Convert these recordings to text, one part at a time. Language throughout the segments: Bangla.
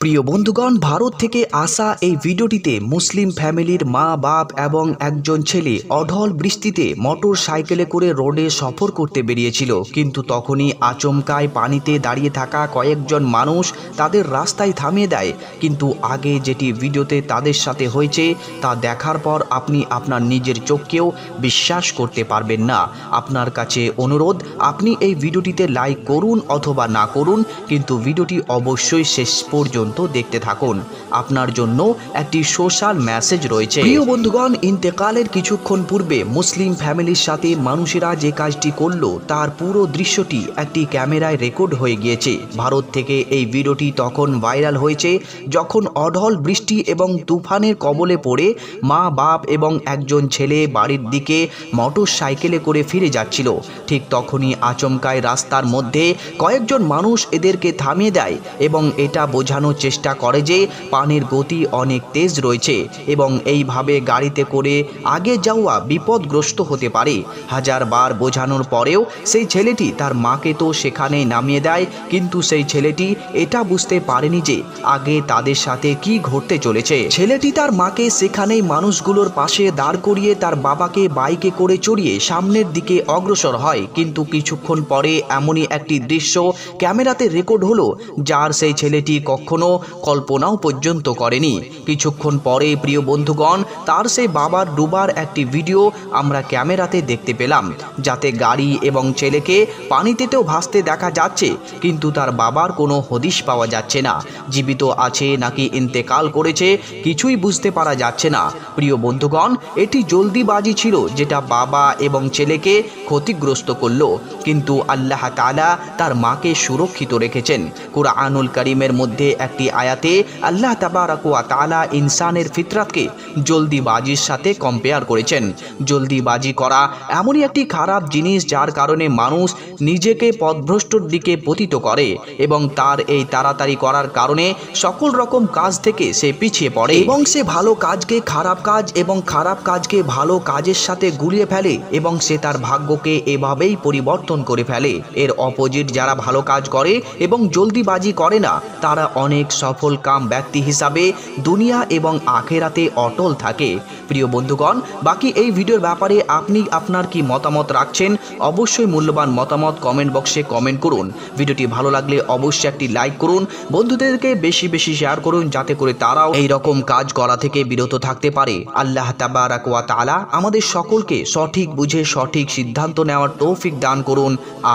প্রিয় বন্ধুগণ, ভারত থেকে আসা এই ভিডিওটিতে মুসলিম ফ্যামিলির মা বাপ এবং একজন ছেলে অঢল বৃষ্টিতে মোটর সাইকেলে করে রোডে সফর করতে বেরিয়েছিল, কিন্তু তখনই আচমকায় পানিতে দাঁড়িয়ে থাকা কয়েকজন মানুষ তাদের রাস্তায় থামিয়ে দেয়। কিন্তু আগে যেটি ভিডিওতে তাদের সাথে হয়েছে তা দেখার পর আপনি আপনার নিজের চোখকেও বিশ্বাস করতে পারবেন না। আপনার কাছে অনুরোধ, আপনি এই ভিডিওটিতে লাইক করুন অথবা না করুন, কিন্তু ভিডিওটি অবশ্যই শেষ পর্যন্ত দেখতে থাকুন। আপনার জন্য একটি সোশ্যাল মেসেজ রয়েছে। প্রিয় বন্ধুগণ, ইন্তেকালের কিছুক্ষণ পূর্বে মুসলিম ফ্যামিলির সাথে মানুষেরা যে কাজটি করলো তার পুরো দৃশ্যটি একটি ক্যামেরায় রেকর্ড হয়ে গিয়েছে। ভারত থেকে এই ভিডিওটি তখন ভাইরাল হয়েছে যখন অঢল বৃষ্টি এবং তুফানের কবলে পড়ে মা বাপ এবং একজন ছেলে বাড়ির দিকে মোটর সাইকেলে করে ফিরে যাচ্ছিল। ঠিক তখনই আচমকায় রাস্তার মধ্যে কয়েকজন মানুষ এদেরকে থামিয়ে দেয় এবং এটা বোঝানোর চেষ্টা করে যে পানির গতি অনেক তেজ রয়েছে এবং এইভাবে গাড়িতে করে আগে যাওয়া বিপদগ্রস্ত হতে পারে। হাজারবার বোঝানোর পরেও সেই ছেলেটি তার মাকে তো সেখানেই নামিয়ে দেয়, কিন্তু সেই ছেলেটি এটা বুঝতে পারেনি যে আগে তাদের সাথে কি ঘটতে চলেছে। ছেলেটি তার মাকে সেখানেই মানুষগুলোর পাশে দাঁড় করিয়ে তার বাবাকে বাইকে করে চড়িয়ে সামনের দিকে অগ্রসর হয়, কিন্তু কিছুক্ষণ পরে এমনই একটি দৃশ্য ক্যামেরাতে রেকর্ড হলো যার সেই ছেলেটি কখনো কল্পনাও পর্যন্ত করেনি। কিছুক্ষণ পরে প্রিয় বন্ধুগণ, তার সেই বাবার ডুবার একটি ভিডিও আমরা ক্যামেরাতে দেখতে পেলাম, যাতে গাড়ি এবং ছেলেকে পানিতেও ভাসতে দেখা যাচ্ছে, কিন্তু তার বাবার কোনো হদিশ পাওয়া যাচ্ছে না। জীবিত আছে নাকি ইন্তেকাল করেছে কিছুই বুঝতে পারা যাচ্ছে না। প্রিয় বন্ধুগণ, এটি জলদিবাজি ছিল যেটা বাবা এবং ছেলেকে ক্ষতিগ্রস্ত করলো, কিন্তু আল্লাহ তাআলা তার মাকে সুরক্ষিত রেখেছেন। কুরআনুল কারীমের মধ্যে একটি আয়াতে আল্লাহ তাবারাক ওয়া তাআলা ইনসানের ফিতরাতকে জলদিবাজির সাথে কম্পেয়ার করেছেন। জলদিবাজি করা এমনই একটি খারাপ জিনিস যার কারণে মানুষ নিজেকে পথভ্রষ্টর দিকে পতিত করে এবং তার এই তাড়াতাড়ি করার কারণে সকল রকম কাজ থেকে সে পিছিয়ে পড়ে এবং সে ভালো কাজকে খারাপ কাজ এবং খারাপ কাজকে ভালো কাজের সাথে গুলিয়ে ফেলে এবং সে তার ভাগ্যকে এভাবেই পরিবর্তন করে ফেলে। এর অপোজিট যারা ভালো কাজ করে এবং জলদিবাজি করে না, তারা অনেক সফল কাম ব্যক্তি হিসাবে দুনিয়া এবং আখেরাতে অটল থাকে। প্রিয় বন্ধুগণ, বাকি এই ভিডিওর ব্যাপারে আপনি আপনার কি মতামত রাখছেন অবশ্যই মূল্যবান মতামত কমেন্ট বক্সে কমেন্ট করুন। ভিডিওটি ভালো লাগলে অবশ্যই একটি লাইক করুন, বন্ধুদেরকে বেশি বেশি শেয়ার করুন যাতে করে তারাও এই রকম কাজ করা থেকে বিরত থাকতে পারে। আল্লাহ তাবারাক ওয়া তাআলা আমাদের সকলকে সঠিক বুঝে সঠিক সিদ্ধান্ত নেওয়ার তৌফিক দান করুন।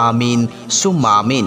আমিন সুম্মা আমিন।